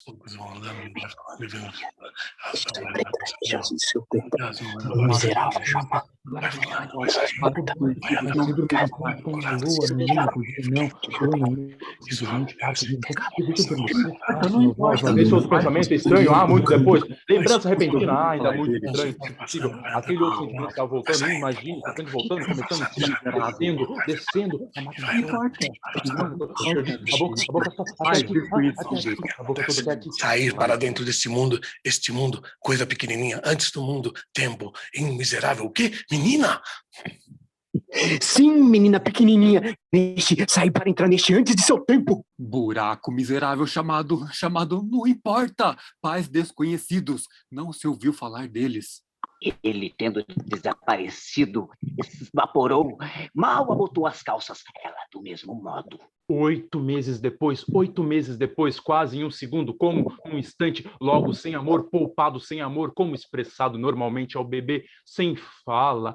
poucos vão andando e vai vivendo a sua seu tempo. Miserável chamado. vai falando, vai Com a lua, menina, podia não. Mas esse outro pensamento estranho, muito depois. Lembrança repentina, ainda muito estranho, possível. Aquele outro sentimento estava voltando, imagine, voltando, começando em cima, descendo, a boca toda aqui. Sair para dentro deste mundo, este mundo, coisa pequenininha, antes do mundo, tempo, miserável, o quê? Menina! Sim, menina pequenininha, sair para entrar neste antes de seu tempo. Buraco miserável chamado não importa, pais desconhecidos, não se ouviu falar deles. Ele, tendo desaparecido, evaporou, mal abotou as calças, ela do mesmo modo. 8 meses depois, quase em um segundo, como um instante, logo sem amor, poupado sem amor, como expressado normalmente ao bebê sem fala,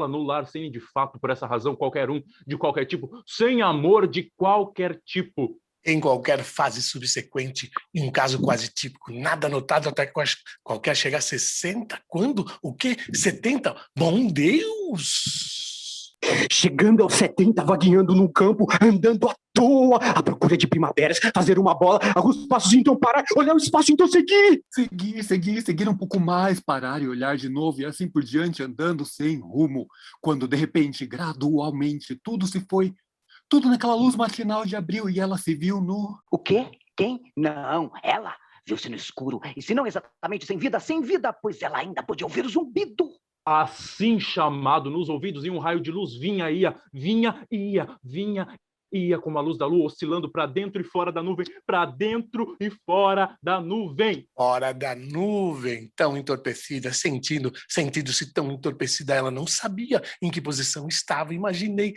no lar, sem de fato, por essa razão, qualquer um, de qualquer tipo, sem amor de qualquer tipo. Em qualquer fase subsequente, em um caso quase típico, nada notado até qualquer chegar a 60, quando? O quê? 70? Bom Deus! Chegando aos 70, vagueando num campo, andando à toa, à procura de primaveras, fazer uma bola, alguns passos então parar, olhar o espaço então seguir. Seguir um pouco mais, parar e olhar de novo, e assim por diante, andando sem rumo, quando de repente, gradualmente, tudo se foi. Tudo naquela luz matinal de abril, e ela se viu no... O quê? Quem? Não, ela viu-se no escuro, e se não exatamente sem vida, pois ela ainda podia ouvir o zumbido. Assim chamado nos ouvidos, e um raio de luz vinha, ia como a luz da lua, oscilando para dentro e fora da nuvem, Fora da nuvem, tão entorpecida, sentindo-se tão entorpecida, ela não sabia em que posição estava. Imaginei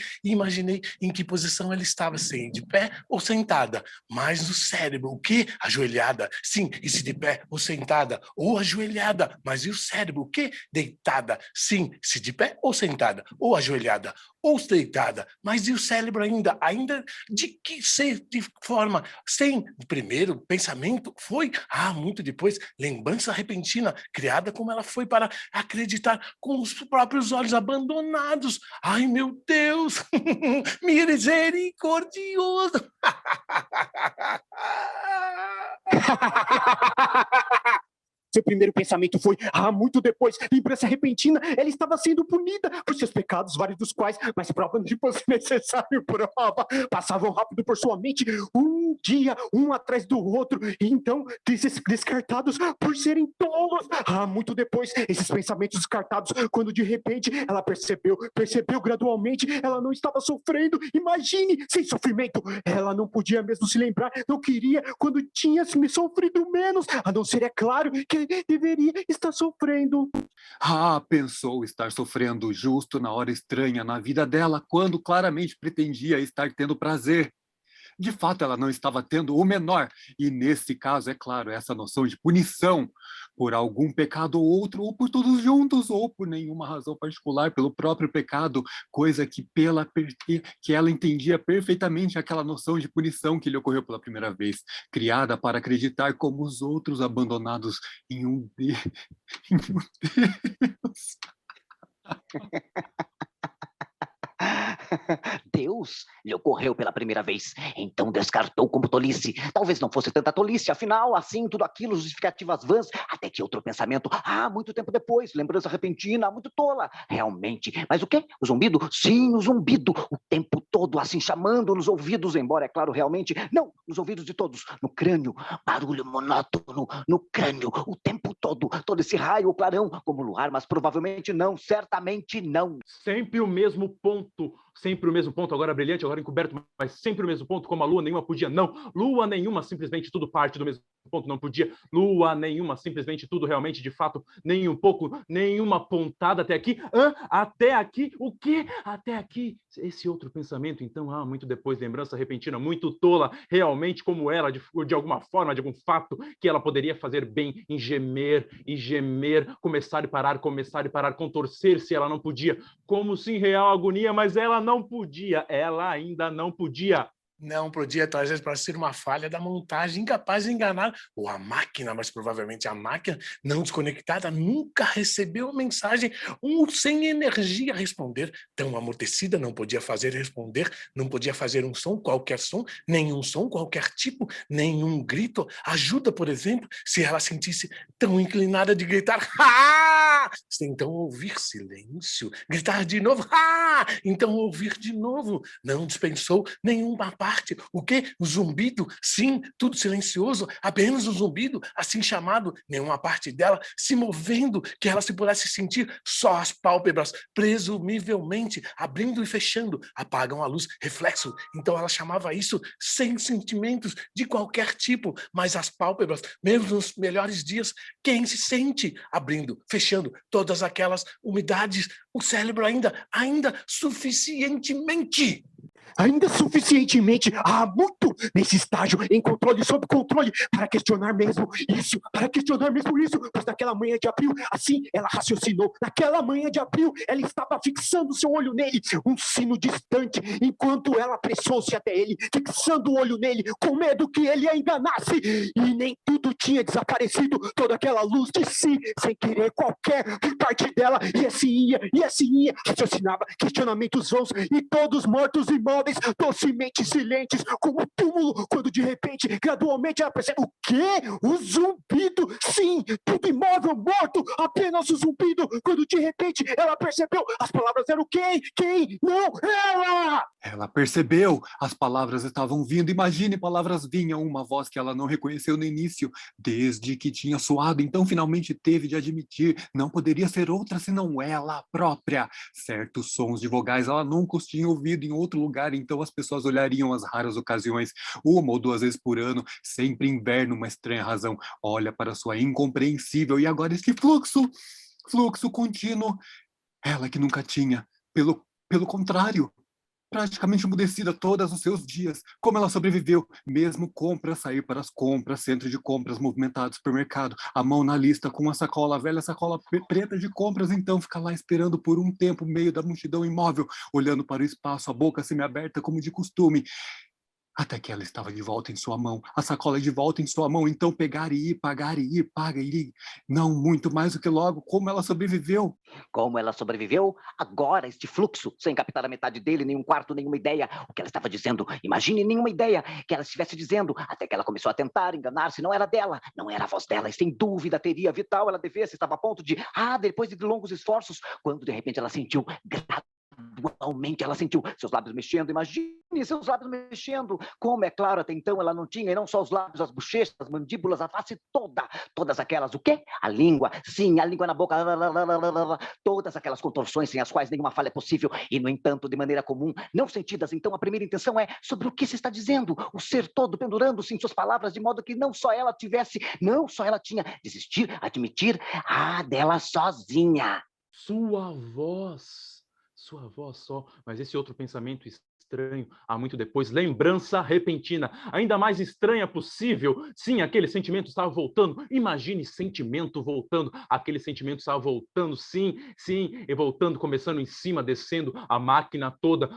em que posição ela estava, de pé ou sentada, mas no cérebro, o quê? Ajoelhada, sim, e se de pé ou sentada, ou ajoelhada, mas e o cérebro, o quê? Deitada, sim, se de pé ou sentada, ou ajoelhada, ou deitada, mas e o cérebro ainda de que forma? Sem o primeiro pensamento foi, muito depois, lembrança repentina, criada como ela foi para acreditar com os próprios olhos abandonados. Ai, meu Deus! Misericordioso! Seu primeiro pensamento foi, muito depois, lembrança repentina, ela estava sendo punida por seus pecados, vários dos quais, mas prova não fosse necessário prova, passavam rápido por sua mente, um dia, um atrás do outro, e então, descartados por serem tolos. Muito depois, esses pensamentos descartados, quando de repente, ela percebeu gradualmente, ela não estava sofrendo, imagine, sem sofrimento, ela não podia mesmo se lembrar, não queria, quando tinha me sofrido menos, a não ser, é claro, que deveria estar sofrendo. Pensou estar sofrendo justo na hora estranha na vida dela, quando claramente pretendia estar tendo prazer. De fato, ela não estava tendo o menor, e nesse caso, é claro, essa noção de punição por algum pecado ou outro, ou por todos juntos, ou por nenhuma razão particular, pelo próprio pecado, coisa que ela entendia perfeitamente aquela noção de punição que lhe ocorreu pela primeira vez, criada para acreditar como os outros abandonados em um Deus. Deus lhe ocorreu pela primeira vez, então descartou como tolice. Talvez não fosse tanta tolice, afinal, assim, tudo aquilo, justificativas vãs, até que outro pensamento, muito tempo depois, lembrança repentina, muito tola, realmente. Mas o quê? O zumbido? Sim, o zumbido, o tempo todo, assim, chamando nos ouvidos, embora, é claro, realmente, não, nos ouvidos de todos, no crânio, barulho monótono, no crânio, o tempo todo esse raio, o clarão, como luar, mas provavelmente não, certamente não. Sempre o mesmo ponto, agora brilhante, agora encoberto, mas sempre o mesmo ponto, como a lua nenhuma podia, não. Lua nenhuma, simplesmente tudo parte do mesmo ponto, não podia. Lua nenhuma, simplesmente tudo realmente, de fato, nem um pouco, nenhuma pontada até aqui. Até aqui? O quê? Até aqui? Esse outro pensamento, então, muito depois, lembrança repentina, muito tola, realmente como ela, de alguma forma, de algum fato, que ela poderia fazer bem em gemer e gemer, começar e parar, contorcer-se, ela não podia, como se em real agonia, mas ela não podia, ela ainda não podia. Não podia trazer para ser uma falha da montagem, incapaz de enganar, ou a máquina, mas provavelmente a máquina, não desconectada, nunca recebeu mensagem, ou sem energia a responder, tão amortecida, não podia fazer responder, não podia fazer um som, qualquer som, nenhum som, qualquer tipo, nenhum grito. Ajuda, por exemplo, se ela sentisse tão inclinada de gritar, ah! Sem então ouvir silêncio, gritar de novo, ah! Então ouvir de novo, não dispensou nenhuma parte. O quê? O zumbido? Sim, tudo silencioso, apenas o zumbido, assim chamado, nenhuma parte dela se movendo, que ela se pudesse sentir, só as pálpebras, presumivelmente, abrindo e fechando, apagam a luz, reflexo. Então ela chamava isso sem sentimentos de qualquer tipo, mas as pálpebras, mesmo nos melhores dias, quem se sente abrindo, fechando, todas aquelas umidades, o cérebro ainda suficientemente. Ainda suficientemente, muito nesse estágio, em controle, sob controle, para questionar mesmo isso, pois naquela manhã de abril, assim ela raciocinou, naquela manhã de abril, ela estava fixando seu olho nele, um sino distante, enquanto ela apressou-se até ele, fixando o olho nele, com medo que ele a enganasse, e nem tudo tinha desaparecido, toda aquela luz de si, sem querer qualquer parte dela, e assim ia, raciocinava, questionamentos vãos, e todos mortos e imóveis, docemente silentes, como túmulo, quando de repente, gradualmente ela percebe, o quê? O zumbido, sim, tudo imóvel, morto, apenas o zumbido, quando de repente ela percebeu, as palavras eram quem? Não, ela! Ela percebeu, as palavras estavam vindo, imagine, palavras vinham, uma voz que ela não reconheceu no início, desde que tinha soado, então finalmente teve de admitir, não poderia ser outra senão ela própria. Certos sons de vogais ela nunca os tinha ouvido em outro lugar, então as pessoas olhariam as raras ocasiões, uma ou duas vezes por ano, sempre inverno, uma estranha razão, olha para sua incompreensível, e agora esse fluxo contínuo, ela que nunca tinha, pelo contrário, praticamente emudecida todos os seus dias. Como ela sobreviveu? Mesmo compras, sair para as compras, centro de compras, movimentado, supermercado, a mão na lista com a sacola, a velha sacola preta de compras, então fica lá esperando por um tempo, meio da multidão imóvel, olhando para o espaço, a boca semi-aberta como de costume. Até que ela estava de volta em sua mão, a sacola de volta em sua mão, então pegar e ir, pagar e ir, paga e ir. Não muito mais do que logo, como ela sobreviveu. Como ela sobreviveu? Agora, este fluxo, sem captar a metade dele, nenhum quarto, nenhuma ideia. O que ela estava dizendo, imagine nenhuma ideia que ela estivesse dizendo, até que ela começou a tentar enganar-se, não era dela, não era a voz dela, e sem dúvida teria vital, ela devesse, estava a ponto de, depois de longos esforços, quando de repente ela sentiu gradualmente ela sentiu seus lábios mexendo, imagine seus lábios mexendo, como é claro, até então ela não tinha, e não só os lábios, as bochechas, as mandíbulas, a face toda, todas aquelas, o quê? A língua, sim, a língua na boca, todas aquelas contorções sem as quais nenhuma falha é possível, e no entanto, de maneira comum, não sentidas, então a primeira intenção é sobre o que se está dizendo, o ser todo pendurando-se em suas palavras, de modo que não só ela tinha, desistir, admitir, dela sozinha. Sua voz só, mas esse outro pensamento estranho, há muito depois, lembrança repentina, ainda mais estranha possível, sim, aquele sentimento estava voltando, imagine sentimento voltando, aquele sentimento estava voltando, sim, e voltando, começando em cima, descendo, a máquina toda,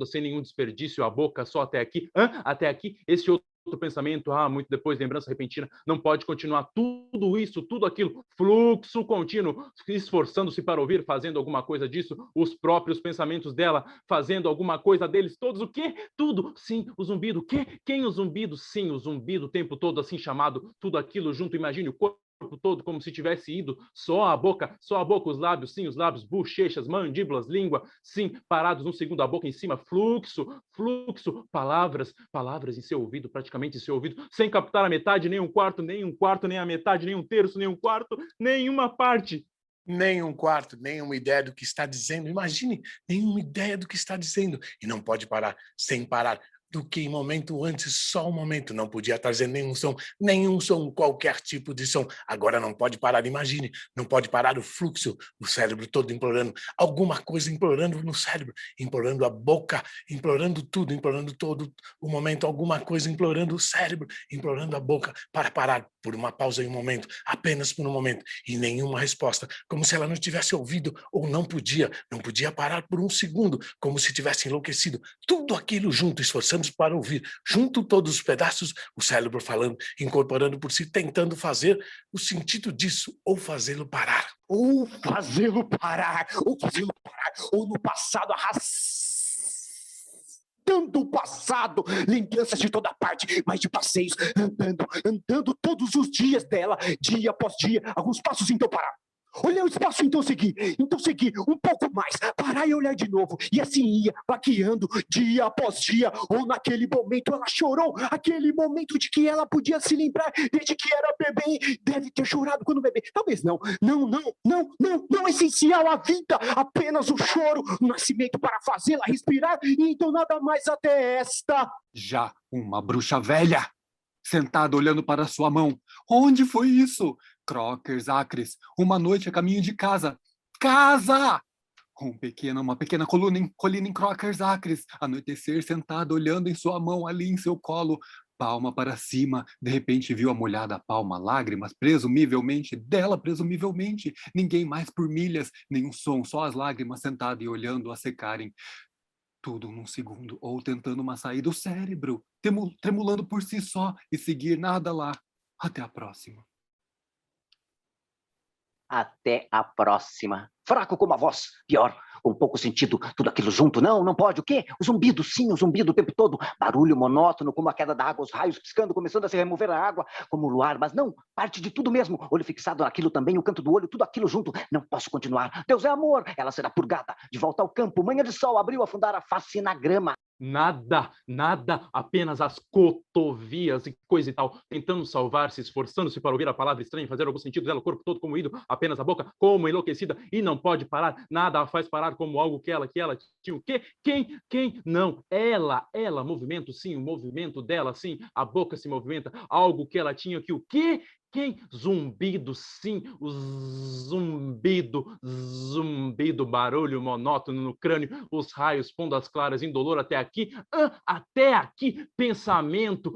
sem nenhum desperdício, a boca só até aqui, até aqui, esse outro pensamento, muito depois, lembrança repentina, não pode continuar tudo isso, tudo aquilo, fluxo contínuo, esforçando-se para ouvir, fazendo alguma coisa disso, os próprios pensamentos dela, fazendo alguma coisa deles, todos, o quê? Tudo, sim, o zumbido, quem o zumbido? Sim, o zumbido, o tempo todo assim chamado, tudo aquilo junto, imagine o corpo todo como se tivesse ido, só a boca, os lábios, sim, os lábios, bochechas, mandíbulas, língua, sim, parados um segundo, a boca em cima, fluxo, palavras em seu ouvido, praticamente em seu ouvido, sem captar a metade, nem um quarto, nem a metade, nem um terço, nem um quarto, nenhuma parte. Nem um quarto, nenhuma ideia do que está dizendo. Imagine, nenhuma ideia do que está dizendo. E não pode parar, sem parar. Do que em momento antes, só um momento, não podia trazer nenhum som, qualquer tipo de som. Agora não pode parar, imagine, não pode parar o fluxo, o cérebro todo implorando, alguma coisa implorando no cérebro, implorando a boca, implorando tudo, implorando todo o momento, alguma coisa implorando o cérebro, implorando a boca para parar por uma pausa em um momento, apenas por um momento, e nenhuma resposta, como se ela não tivesse ouvido ou não podia parar por um segundo, como se tivesse enlouquecido, tudo aquilo junto, esforçando esforçando para ouvir. Junto todos os pedaços, o cérebro falando, incorporando por si, tentando fazer o sentido disso, ou fazê-lo parar. Ou fazê-lo parar, ou no passado arrastando o passado, lembranças de toda parte, mas de passeios, andando todos os dias dela, dia após dia, alguns passos então parar. Olhar o espaço, então seguir um pouco mais, parar e olhar de novo, e assim ia, vaqueando, dia após dia, ou naquele momento ela chorou, aquele momento de que ela podia se lembrar desde que era bebê, deve ter chorado quando bebê, talvez não é essencial a vida, apenas o choro, o nascimento para fazê-la respirar, e então nada mais até esta. Já uma bruxa velha, sentada olhando para sua mão. Onde foi isso? Crockers Acres, uma noite a caminho de casa. Casa! Uma pequena colina em Crockers Acres. Anoitecer, sentada, olhando em sua mão, ali em seu colo. Palma para cima. De repente viu a molhada palma, lágrimas, presumivelmente. Ninguém mais por milhas, nenhum som, só as lágrimas, sentada e olhando a secarem. Tudo num segundo, ou tentando uma saída, o cérebro, tremulando por si só, e seguir nada lá. Até a próxima. Até a próxima. Fraco como a voz, pior, com pouco sentido, tudo aquilo junto, não pode, o quê? O zumbido, sim, o zumbido o tempo todo, barulho monótono, como a queda da água, os raios piscando, começando a se remover a água, como o luar, mas não, parte de tudo mesmo, olho fixado naquilo também, o canto do olho, tudo aquilo junto, não posso continuar, Deus é amor, ela será purgada, de volta ao campo, manhã de sol, abriu a afundar a face na grama. Nada, apenas as cotovias e coisa e tal, tentando salvar-se, esforçando-se para ouvir a palavra estranha, fazer algum sentido dela, o corpo todo como ido, apenas a boca como enlouquecida, e não pode parar, nada a faz parar como algo que ela tinha o quê? Quem? Não, ela, movimento sim, o movimento dela sim, a boca se movimenta, algo que ela tinha que o quê? Quem? Zumbido, sim, o zumbido, barulho monótono no crânio, os raios pondo as claras indolor até aqui, pensamento,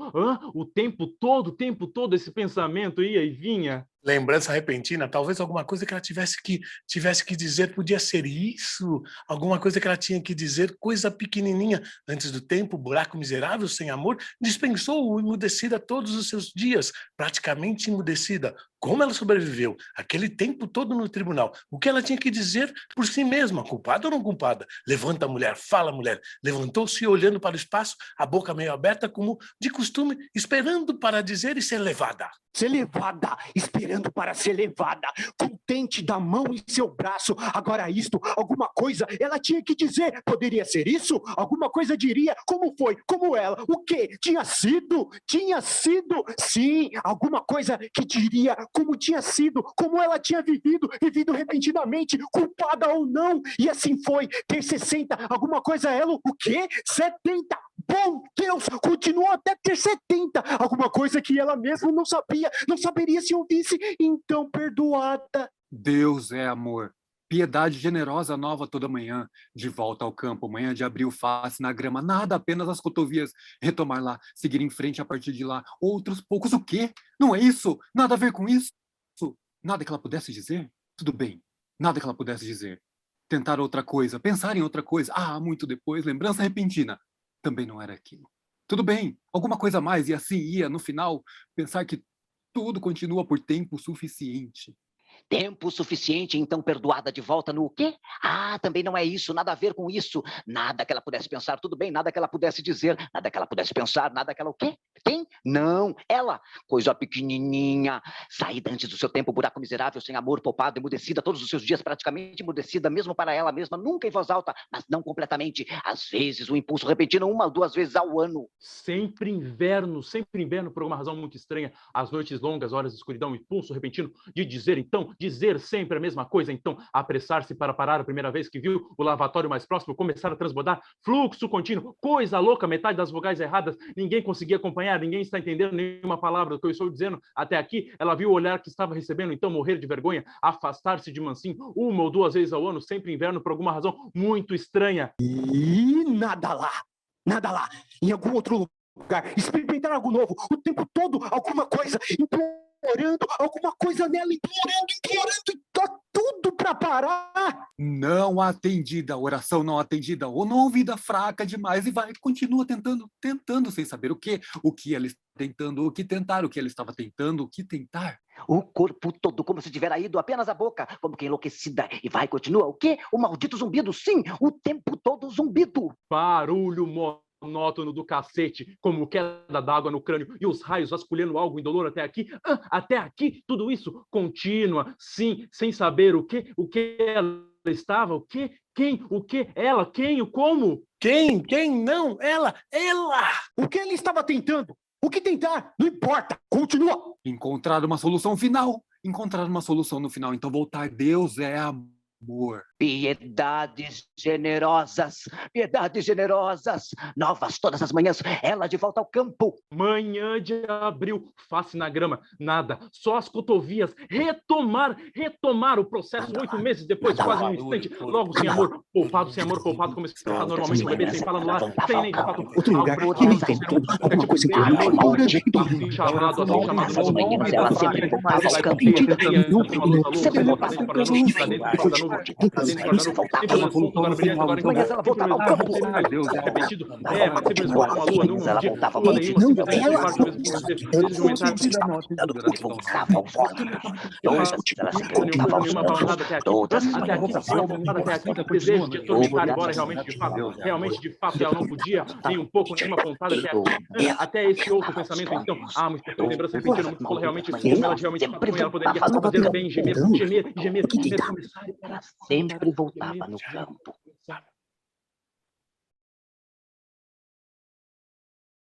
o tempo todo esse pensamento ia e vinha. Lembrança repentina, talvez alguma coisa que ela tivesse que dizer, podia ser isso, alguma coisa que ela tinha que dizer, coisa pequenininha, antes do tempo, buraco miserável, sem amor, dispensou-o emudecida todos os seus dias, praticamente emudecida. Como ela sobreviveu aquele tempo todo no tribunal? O que ela tinha que dizer por si mesma, culpada ou não culpada? Levanta a mulher, fala a mulher. Levantou-se olhando para o espaço, a boca meio aberta, como de costume, esperando para dizer e ser levada. Ser levada, esperando para ser levada, contente da mão em seu braço. Agora isto, alguma coisa ela tinha que dizer. Poderia ser isso? Alguma coisa diria. Como foi? Como ela? O quê? Tinha sido? Sim, alguma coisa que diria como tinha sido, como ela tinha vivido repentinamente, culpada ou não. E assim foi, ter 60, alguma coisa ela, o quê? 70! Bom Deus, continuou até ter 70, alguma coisa que ela mesma não saberia se ouvisse, então perdoada. Deus é amor. Piedade generosa nova toda manhã, de volta ao campo, manhã de abril, face na grama, nada, apenas as cotovias, retomar lá, seguir em frente a partir de lá, outros poucos, o quê? Não é isso? Nada a ver com isso? Nada que ela pudesse dizer? Tudo bem, nada que ela pudesse dizer. Tentar outra coisa, pensar em outra coisa, muito depois, lembrança repentina. Também não era aquilo. Tudo bem, alguma coisa a mais, e assim ia, no final, pensar que tudo continua por tempo suficiente. Tempo suficiente, então perdoada de volta no quê? Também não é isso, nada a ver com isso. Nada que ela pudesse pensar, tudo bem, nada que ela pudesse dizer, nada que ela pudesse pensar, nada que ela o quê? Quem? Não, ela, coisa pequenininha, saída antes do seu tempo, buraco miserável, sem amor, poupada, emudecida, todos os seus dias praticamente emudecida, mesmo para ela mesma, nunca em voz alta, mas não completamente. Às vezes, o impulso repentino, 1 ou 2 vezes ao ano. Sempre inverno, por alguma razão muito estranha, as noites longas, horas de escuridão, impulso repentino de dizer sempre a mesma coisa, então apressar-se para parar a primeira vez que viu o lavatório mais próximo começar a transbordar, fluxo contínuo, coisa louca, metade das vogais erradas, ninguém conseguia acompanhar, ninguém está entendendo nenhuma palavra do que eu estou dizendo até aqui, ela viu o olhar que estava recebendo, então morrer de vergonha, afastar-se de mansinho, 1 ou 2 vezes ao ano, sempre inverno, por alguma razão muito estranha. E nada lá, em algum outro lugar, experimentar algo novo, o tempo todo, alguma coisa, implorando, alguma coisa nela, implorando, tudo para parar. Não atendida, oração não atendida, ou não ouvida, fraca demais, e vai, continua tentando sem saber o que ela está tentando, o que tentar, o que ela estava tentando, o que tentar. O corpo todo como se tivera ido, apenas a boca, como que enlouquecida. E vai, continua. O quê? O maldito zumbido, sim, o tempo todo zumbido. Barulho monótono do cacete, como queda d'água no crânio e os raios vasculhando algo indolor até aqui. Até aqui, tudo isso contínua, sim, sem saber o que ela estava, o que, quem, o que, ela, quem, o como. Quem não, ela. O que ele estava tentando? O que tentar? Não importa, continua. Encontrar uma solução final, encontrar uma solução no final, então voltar, Deus é amor. Piedades generosas, novas todas as manhãs, ela de volta ao campo. Manhã de abril, face na grama, nada, só as cotovias, retomar o processo 8 meses depois, quase num instante, logo sem amor, poupado, como se trata normalmente, um bebê sem fala no lar, sem nem de fato, Outro lugar, ele inventou alguma coisa em comum. assim chamado, Ela sempre voltava ao campo. Sempre voltava ao campo. Manhãs ela voltava ao campo. Repetido, mas sempre mesmo como a lua, não ela dia, voltava ao lua campo. nenhuma, simplesmente parte do mesmo ponto, desde o entrar Voltava ao campo. Todas elas voltavam ao nenhuma campo. palavra até aqui, Todas até aqui, até aqui, desejo de atormentar embora realmente de fato ela não podia, nem um pouco, nenhuma pontada até esse outro pensamento, então, muita lembrança repetindo muito realmente, como ela realmente ela poderia fazer bem, gemer, começar ela sempre voltava no campo.